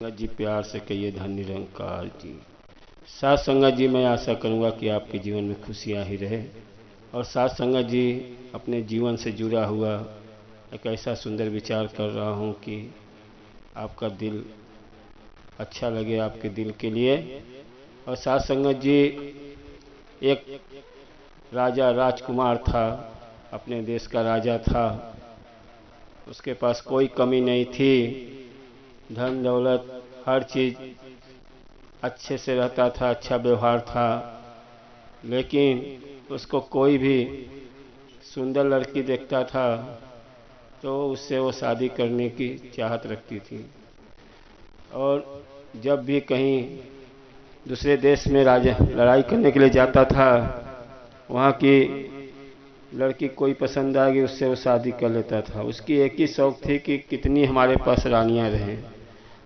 संगत जी प्यार से कहिए धन निरंकार जी। साथ संगत जी मैं आशा करूंगा कि आपके जीवन में खुशियां ही रहे। और साथ संगत जी अपने जीवन से जुड़ा हुआ एक ऐसा सुंदर विचार कर रहा हूं कि आपका दिल अच्छा लगे, आपके दिल के लिए। और साथ संगत जी एक राजा राजकुमार था, अपने देश का राजा था। उसके पास कोई कमी नहीं थी, धन दौलत हर चीज अच्छे से रहता था, अच्छा व्यवहार था। लेकिन उसको कोई भी सुंदर लड़की देखता था तो उससे वो शादी करने की चाहत रखती थी। और जब भी कहीं दूसरे देश में राजा लड़ाई करने के लिए जाता था, वहाँ की लड़की कोई पसंद आ गई, उससे वो शादी कर लेता था। उसकी एक ही शौक थी कि कितनी हमारे पास रानियां रहें।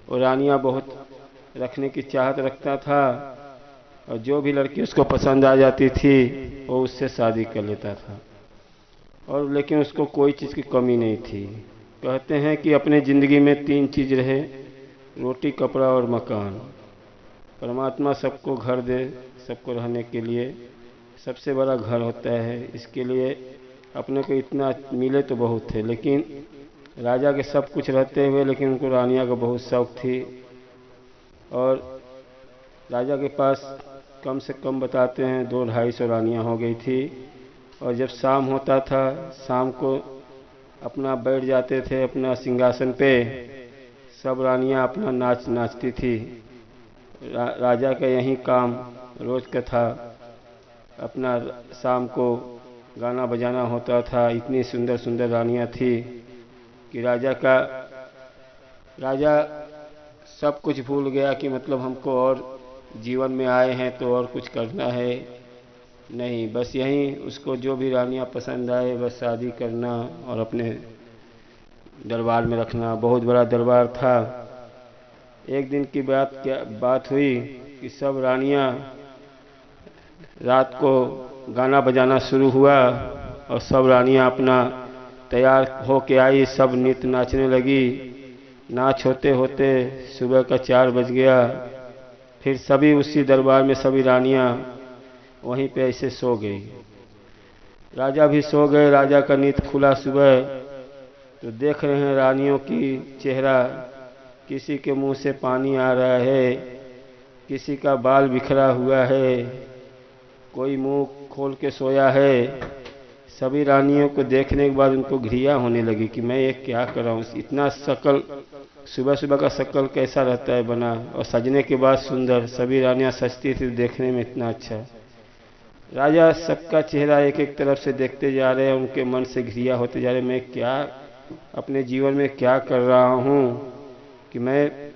और रानियां बहुत रखने की चाहत रखता था, और जो भी लड़की उसको पसंद आ जाती थी वो उससे शादी कर लेता था। और लेकिन उसको कोई चीज़ की कमी नहीं थी। कहते हैं कि अपने ज़िंदगी में 3 चीज़ रहे, रोटी कपड़ा और मकान। परमात्मा सबको घर दे, सबको रहने के लिए। सबसे बड़ा घर होता है, इसके लिए अपने को इतना मिले तो बहुत थे। लेकिन राजा के सब कुछ रहते हुए लेकिन उनको रानियां का बहुत शौक थी। और राजा के पास कम से कम बताते हैं 200-250 रानियां हो गई थी। और जब शाम होता था, शाम को अपना बैठ जाते थे अपना सिंहासन पे। सब रानियां अपना नाच नाचती थी। राजा का यही काम रोज का था। अपना शाम को गाना बजाना होता था। इतनी सुंदर सुंदर रानियां थी कि राजा सब कुछ भूल गया कि मतलब हमको और जीवन में आए हैं तो और कुछ करना है नहीं, बस यहीं उसको जो भी रानियां पसंद आए बस शादी करना और अपने दरबार में रखना। बहुत बड़ा दरबार था। एक दिन की बात हुई कि सब रानियां रात को गाना बजाना शुरू हुआ और सब रानियां अपना तैयार होके आई, सब नृत्य नाचने लगी। नाच होते होते सुबह का 4 बज गया। फिर सभी उसी दरबार में सभी रानियां वहीं पे ऐसे सो गई। राजा भी सो गए। राजा का नृत्य खुला सुबह, तो देख रहे हैं रानियों की चेहरा, किसी के मुंह से पानी आ रहा है, किसी का बाल बिखरा हुआ है, कोई मुंह खोल के सोया है। सभी रानियों को देखने के बाद उनको घृणा होने लगी कि मैं ये क्या कर रहा हूँ। इतना शक्ल, सुबह सुबह का शक्ल कैसा रहता है बना, और सजने के बाद सुंदर। सभी रानियां सजती थी देखने में इतना अच्छा। राजा सबका चेहरा एक एक तरफ से देखते जा रहे हैं, उनके मन से घृणा होते जा रहे, मैं क्या अपने जीवन में क्या कर रहा हूँ कि मैं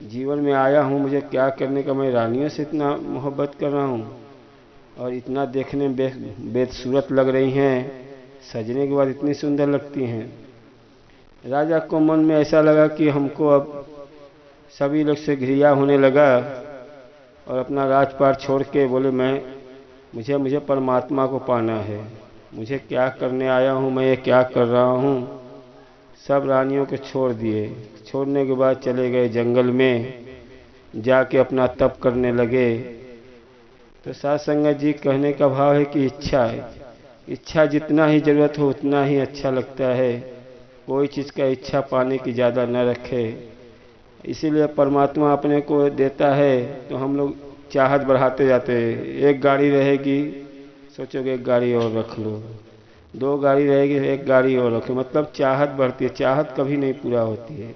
जीवन में आया हूँ, मुझे क्या करने का, मैं रानियों से इतना मोहब्बत कर रहा हूँ और इतना देखने में बेदसूरत लग रही हैं, सजने के बाद इतनी सुंदर लगती हैं। राजा को मन में ऐसा लगा कि हमको अब सभी लोग से घृणा होने लगा और अपना राजपाट छोड़ के बोले मुझे परमात्मा को पाना है, मुझे क्या करने आया हूँ, मैं ये क्या कर रहा हूँ। सब रानियों को छोड़ दिए। छोड़ने के बाद चले गए जंगल में, जाके अपना तप करने लगे। तो साथ संगत जी कहने का भाव है कि इच्छा जितना ही जरूरत हो उतना ही अच्छा लगता है। कोई चीज़ का इच्छा पाने की ज़्यादा न रखे। इसीलिए परमात्मा अपने को देता है तो हम लोग चाहत बढ़ाते जाते हैं। एक गाड़ी रहेगी, सोचोगे एक गाड़ी और रख लो, 2 गाड़ी रहेगी, एक गाड़ी और रखो, मतलब चाहत बढ़ती है। चाहत कभी नहीं पूरा होती है।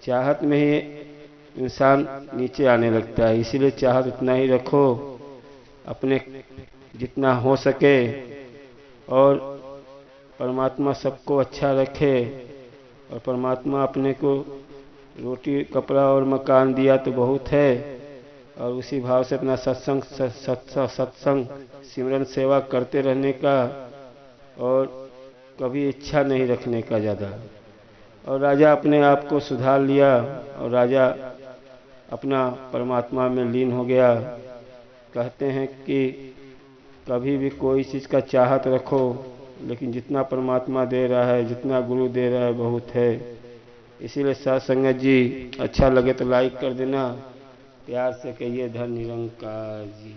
चाहत में ही इंसान नीचे आने लगता है। इसीलिए चाहत उतना ही रखो अपने जितना हो सके, और परमात्मा सबको अच्छा रखे। और परमात्मा अपने को रोटी कपड़ा और मकान दिया तो बहुत है, और उसी भाव से अपना सत्संग सिमरन सेवा करते रहने का, और कभी इच्छा नहीं रखने का ज़्यादा। और राजा अपने आप को सुधार लिया और राजा अपना परमात्मा में लीन हो गया। कहते हैं कि कभी भी कोई चीज़ का चाहत रखो, लेकिन जितना परमात्मा दे रहा है, जितना गुरु दे रहा है बहुत है। इसीलिए साथ संगत जी अच्छा लगे तो लाइक कर देना, प्यार से कहिए धन निरंकार जी।